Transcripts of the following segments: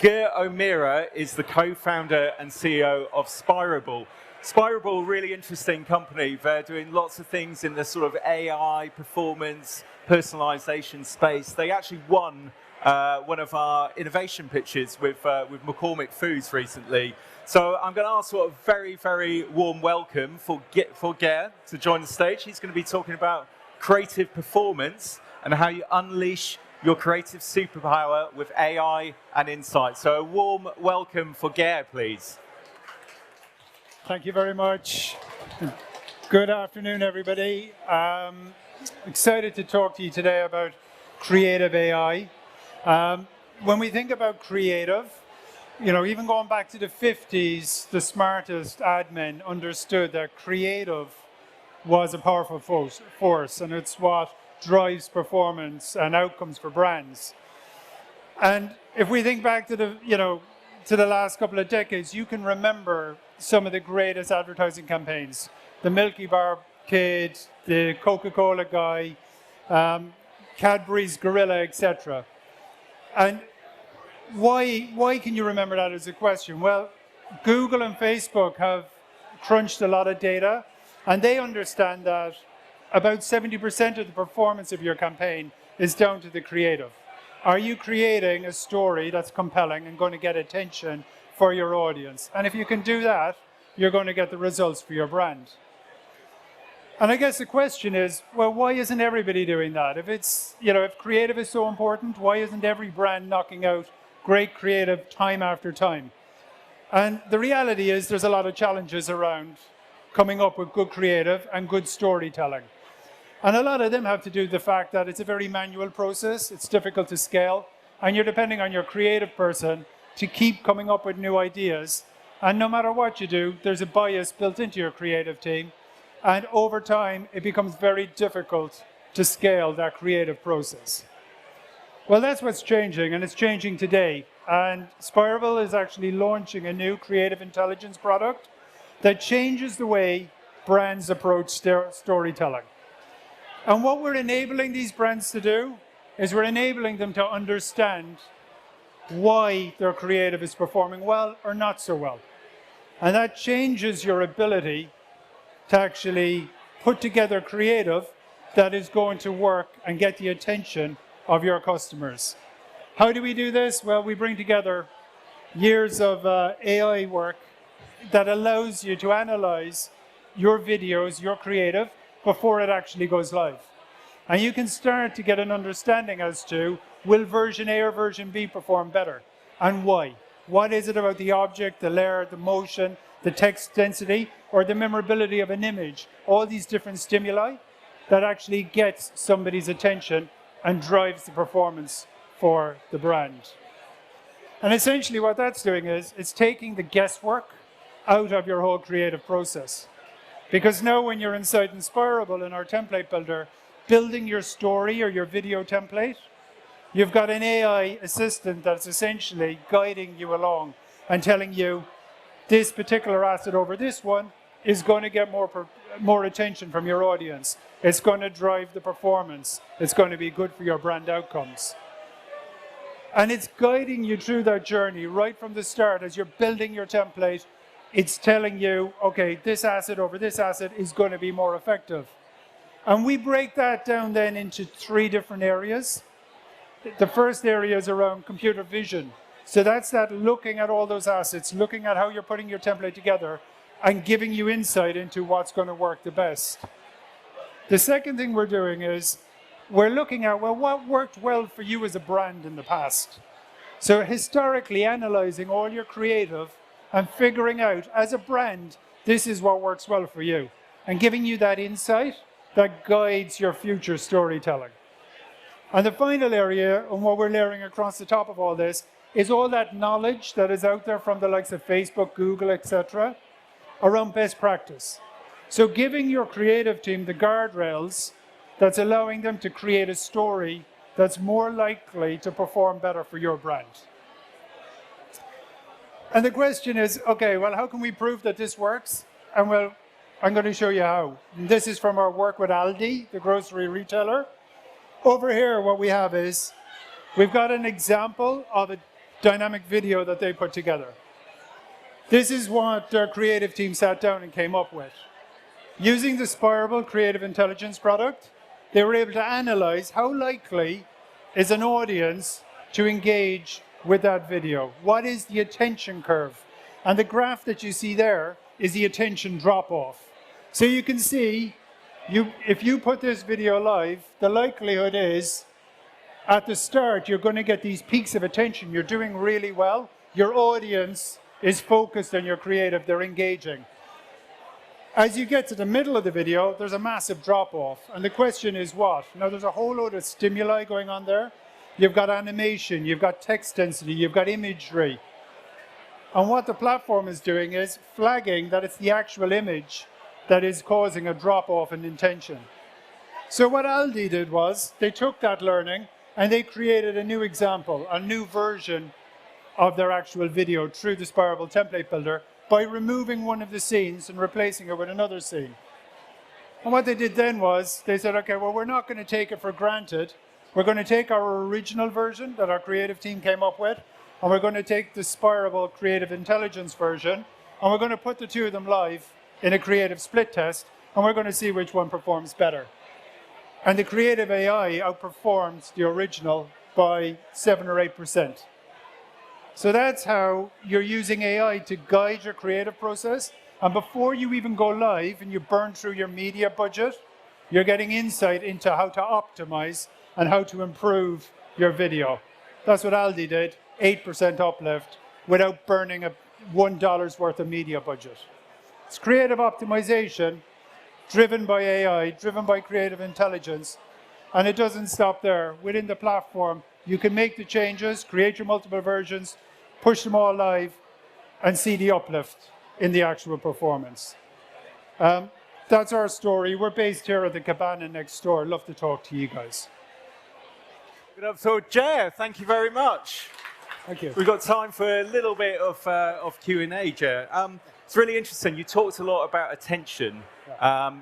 Ger O'Meara is the co-founder and CEO of Spirable. Spirable, really interesting company. They're doing lots of things in the sort of AI, performance, personalization space. They actually won one of our innovation pitches with McCormick Foods recently. So I'm going to ask for a very, very warm welcome for Ger to join the stage. He's going to be talking about creative performance and how you unleash your creative superpower with AI and insight. So a warm welcome for Ger, please. Thank you very much. Good afternoon, everybody. Excited to talk to you today about creative AI. When we think about creative, even going back to the 50s, the smartest admin understood that creative was a powerful force, and it's what drives performance and outcomes for brands. And if we think back to the last couple of decades, you can remember some of the greatest advertising campaigns. The Milky Bar Kid, the Coca-Cola guy, Cadbury's Gorilla, etc. And why can you remember that as a question? Well, Google and Facebook have crunched a lot of data, and they understand that about 70% of the performance of your campaign is down to the creative. Are you creating a story that's compelling and going to get attention for your audience? And if you can do that, you're going to get the results for your brand. And I guess the question is, well, why isn't everybody doing that? If creative is so important, why isn't every brand knocking out great creative time after time? And the reality is there's a lot of challenges around coming up with good creative and good storytelling. And a lot of them have to do with the fact that it's a very manual process, it's difficult to scale, and you're depending on your creative person to keep coming up with new ideas. And no matter what you do, there's a bias built into your creative team. And over time, it becomes very difficult to scale that creative process. Well, that's what's changing, and it's changing today. And Spirable is actually launching a new creative intelligence product that changes the way brands approach storytelling. And what we're enabling these brands to do is we're enabling them to understand why their creative is performing well or not so well. And that changes your ability to actually put together creative that is going to work and get the attention of your customers. How do we do this? Well, we bring together years of AI work that allows you to analyze your videos, your creative, before it actually goes live. And you can start to get an understanding as to, will version A or version B perform better? And why? What is it about the object, the layer, the motion, the text density, or the memorability of an image? All these different stimuli that actually gets somebody's attention and drives the performance for the brand. And essentially what that's doing is, it's taking the guesswork out of your whole creative process. Because now when you're inside Spirable in our template builder, building your story or your video template, you've got an AI assistant that's essentially guiding you along and telling you this particular asset over this one is going to get more attention from your audience. It's going to drive the performance. It's going to be good for your brand outcomes. And it's guiding you through that journey right from the start as you're building your template. It's telling you, okay, this asset over this asset is going to be more effective. And we break that down then into 3 different areas. The first area is around computer vision. So that's that looking at all those assets, looking at how you're putting your template together and giving you insight into what's going to work the best. The second thing we're doing is we're looking at, well, what worked well for you as a brand in the past? So historically analyzing all your creative and figuring out, as a brand, this is what works well for you, and giving you that insight that guides your future storytelling. And the final area, and what we're layering across the top of all this, is all that knowledge that is out there from the likes of Facebook, Google, etc., around best practice. So giving your creative team the guardrails that's allowing them to create a story that's more likely to perform better for your brand. And the question is, okay, well, how can we prove that this works? And well, I'm going to show you how. And this is from our work with Aldi, the grocery retailer. Over here, what we have is, we've got an example of dynamic video that they put together. This is what their creative team sat down and came up with. Using the Spirable Creative Intelligence product, they were able to analyze how likely is an audience to engage with that video. What is the attention curve? And the graph that you see there is the attention drop-off. So you can see, if you put this video live, the likelihood is at the start, you're going to get these peaks of attention. You're doing really well. Your audience is focused on your creative. They're engaging. As you get to the middle of the video, there's a massive drop-off. And the question is what? Now, there's a whole load of stimuli going on there. You've got animation, you've got text density, you've got imagery. And what the platform is doing is flagging that it's the actual image that is causing a drop-off in intention. So what Aldi did was, they took that learning and they created a new example, a new version of their actual video through the Spirable template builder by removing one of the scenes and replacing it with another scene. And what they did then was, they said, okay, well, we're not going to take it for granted. We're going to take our original version that our creative team came up with, and we're going to take the Spirable Creative Intelligence version, and we're going to put the two of them live in a creative split test, and we're going to see which one performs better. And the creative AI outperformed the original by 7 or 8%. So that's how you're using AI to guide your creative process. And before you even go live and you burn through your media budget, you're getting insight into how to optimize and how to improve your video. That's what Aldi did, 8% uplift without burning $1 worth of media budget. It's creative optimization driven by AI, driven by creative intelligence, and it doesn't stop there. Within the platform, you can make the changes, create your multiple versions, push them all live, and see the uplift in the actual performance. That's our story. We're based here at the Cabana next door. Love to talk to you guys. So, Ger, thank you very much. Thank you. We've got time for a little bit of Q&A, Ger. It's really interesting. You talked a lot about attention.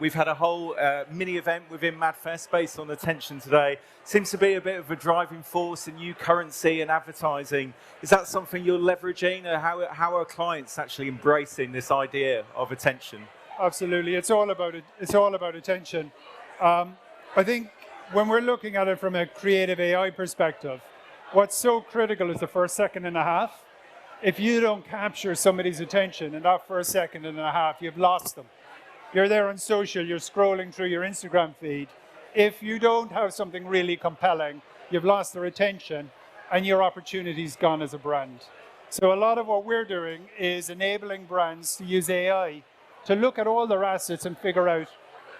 We've had a whole mini event within MADfest based on attention today. Seems to be a bit of a driving force in new currency and advertising. Is that something you're leveraging, or how are clients actually embracing this idea of attention? Absolutely. It's all about it. It's all about attention. I think when we're looking at it from a creative AI perspective, what's so critical is the first second and a half. If you don't capture somebody's attention in that first second and a half, you've lost them. You're there on social, you're scrolling through your Instagram feed. If you don't have something really compelling, you've lost their attention and your opportunity's gone as a brand. So a lot of what we're doing is enabling brands to use AI to look at all their assets and figure out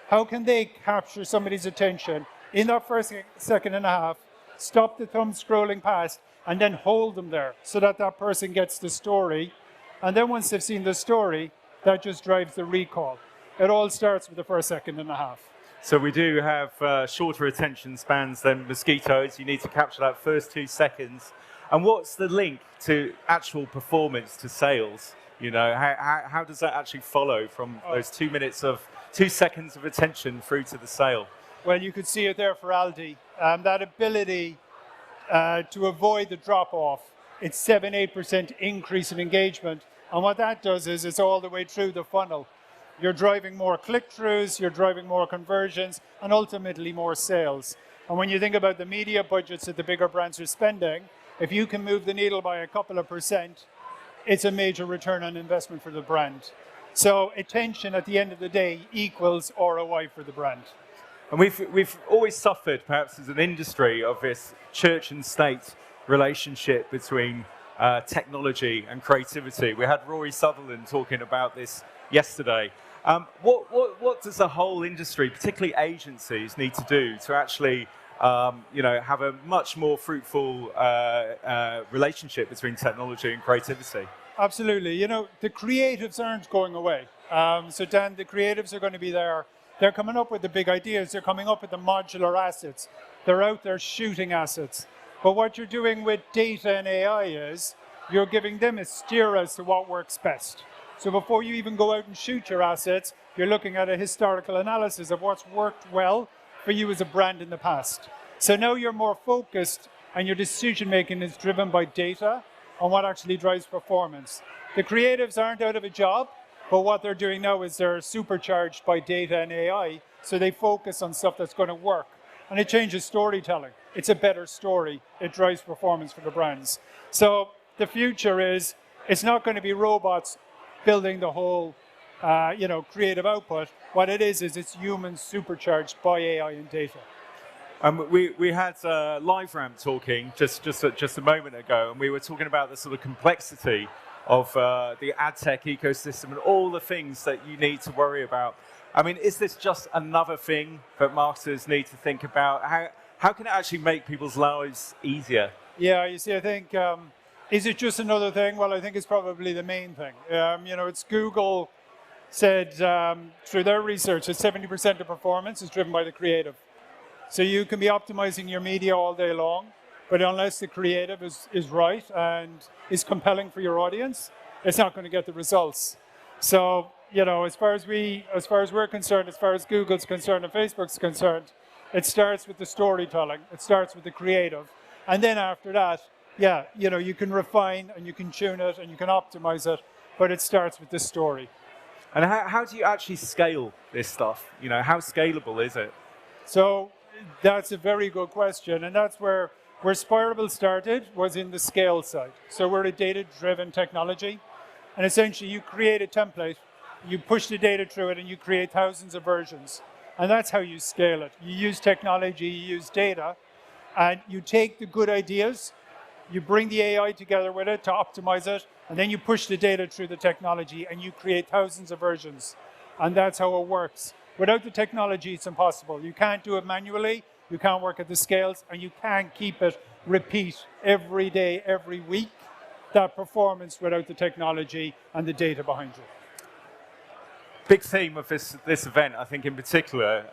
how can they capture somebody's attention in that first second and a half, stop the thumb scrolling past, and then hold them there so that that person gets the story. And then once they've seen the story, that just drives the recall. It all starts with the first second and a half. So we do have shorter attention spans than mosquitoes. You need to capture that first 2 seconds. And what's the link to actual performance, to sales? You know, how does that actually follow from those 2 minutes of 2 seconds of attention through to the sale? Well, you could see it there for Aldi. That ability to avoid the drop-off, it's 7-8% increase in engagement. And what that does is it's all the way through the funnel. You're driving more click-throughs, you're driving more conversions, and ultimately more sales. And when you think about the media budgets that the bigger brands are spending, if you can move the needle by a couple of percent, it's a major return on investment for the brand. So attention at the end of the day equals ROI for the brand. And we've always suffered, perhaps as an industry, of this church and state relationship between technology and creativity. We had Rory Sutherland talking about this yesterday. What does the whole industry, particularly agencies, need to do to actually have a much more fruitful relationship between technology and creativity? Absolutely. You know, the creatives aren't going away. So Dan, the creatives are going to be there. They're coming up with the big ideas. They're coming up with the modular assets. They're out there shooting assets. But what you're doing with data and AI is you're giving them a steer as to what works best. So before you even go out and shoot your assets, you're looking at a historical analysis of what's worked well for you as a brand in the past. So now you're more focused and your decision making is driven by data on what actually drives performance. The creatives aren't out of a job, but what they're doing now is they're supercharged by data and AI, so they focus on stuff that's going to work. And it changes storytelling. It's a better story. It drives performance for the brands. So the future is, it's not going to be robots building the whole creative output. What it is it's humans supercharged by AI and data. We had LiveRamp talking just a moment ago, and we were talking about the sort of complexity of the ad tech ecosystem and all the things that you need to worry about. I mean, is this just another thing that marketers need to think about? How can it actually make people's lives easier? Yeah, you see, I think, is it just another thing? Well, I think it's probably the main thing. It's Google said through their research that 70% of performance is driven by the creative. So you can be optimizing your media all day long, but unless the creative is right and is compelling for your audience, it's not going to get the results. So, as far as we're concerned, as far as Google's concerned and Facebook's concerned, it starts with the storytelling. It starts with the creative. And then after that, you can refine and you can tune it and you can optimize it, but it starts with the story. And how do you actually scale this stuff? How scalable is it? So that's a very good question. And that's where Spirable started, was in the scale side. So we're a data-driven technology. And essentially you create a template, you push the data through it, and you create thousands of versions. And that's how you scale it. You use technology, you use data, and you take the good ideas, you bring the AI together with it to optimize it, and then you push the data through the technology and you create thousands of versions. And that's how it works. Without the technology, it's impossible. You can't do it manually, you can't work at the scales, and you can't keep it repeat every day, every week, that performance without the technology and the data behind it. Big theme of this event, I think in particular,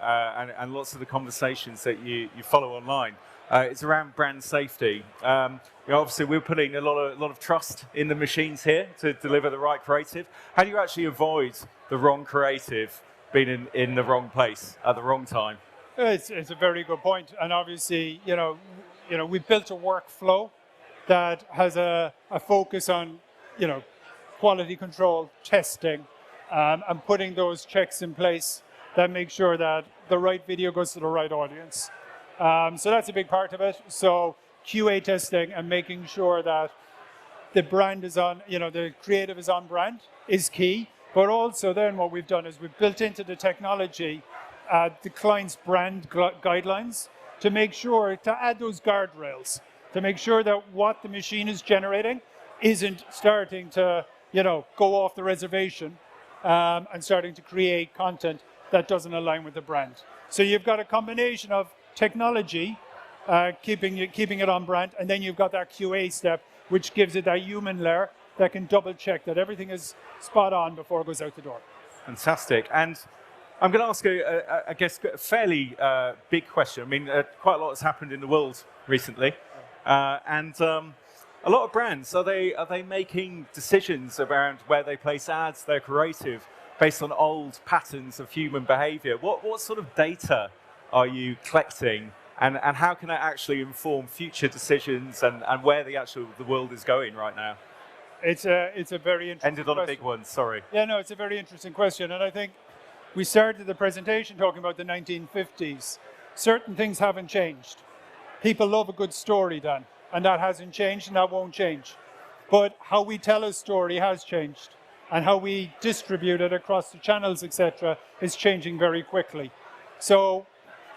and lots of the conversations that you follow online, is around brand safety. Obviously, we're putting a lot of trust in the machines here to deliver the right creative. How do you actually avoid the wrong creative being in the wrong place at the wrong time? It's a very good point, and obviously, we've built a workflow that has a focus on, quality control, testing, and putting those checks in place that make sure that the right video goes to the right audience. So that's a big part of it. So QA testing and making sure that the brand is on, the creative is on brand is key. But also then what we've done is we've built into the technology the client's brand guidelines to make sure to add those guardrails, to make sure that what the machine is generating isn't starting to, go off the reservation and starting to create content that doesn't align with the brand. So you've got a combination of technology, keeping it on brand, and then you've got that QA step, which gives it that human layer that can double check that everything is spot on before it goes out the door. Fantastic. And I'm going to ask I guess, a fairly big question. I mean, quite a lot has happened in the world recently, and a lot of brands, are they making decisions around where they place ads, their creative, based on old patterns of human behavior? What sort of data are you collecting, and how can that actually inform future decisions and where the world is going right now? It's a very interesting Ended on question. a big one, sorry. Yeah, no, it's a very interesting question, and I think we started the presentation talking about the 1950s. Certain things haven't changed. People love a good story, Dan, and that hasn't changed and that won't change. But how we tell a story has changed, and how we distribute it across the channels, etc., is changing very quickly. So,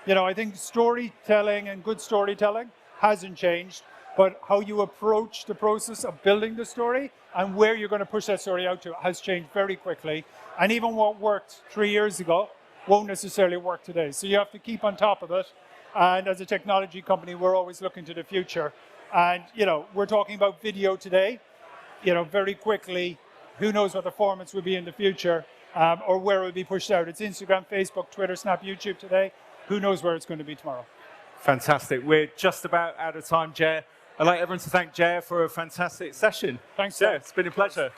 I think storytelling and good storytelling hasn't changed, but how you approach the process of building the story and where you're going to push that story out to has changed very quickly. And even what worked 3 years ago won't necessarily work today. So you have to keep on top of it. And as a technology company, we're always looking to the future. And, we're talking about video today. Very quickly, who knows what the formats will be in the future or where it will be pushed out. It's Instagram, Facebook, Twitter, Snap, YouTube today. Who knows where it's going to be tomorrow. Fantastic. We're just about out of time, Ger. I'd like everyone to thank Ger for a fantastic session. Thanks, Ger. It's been a pleasure.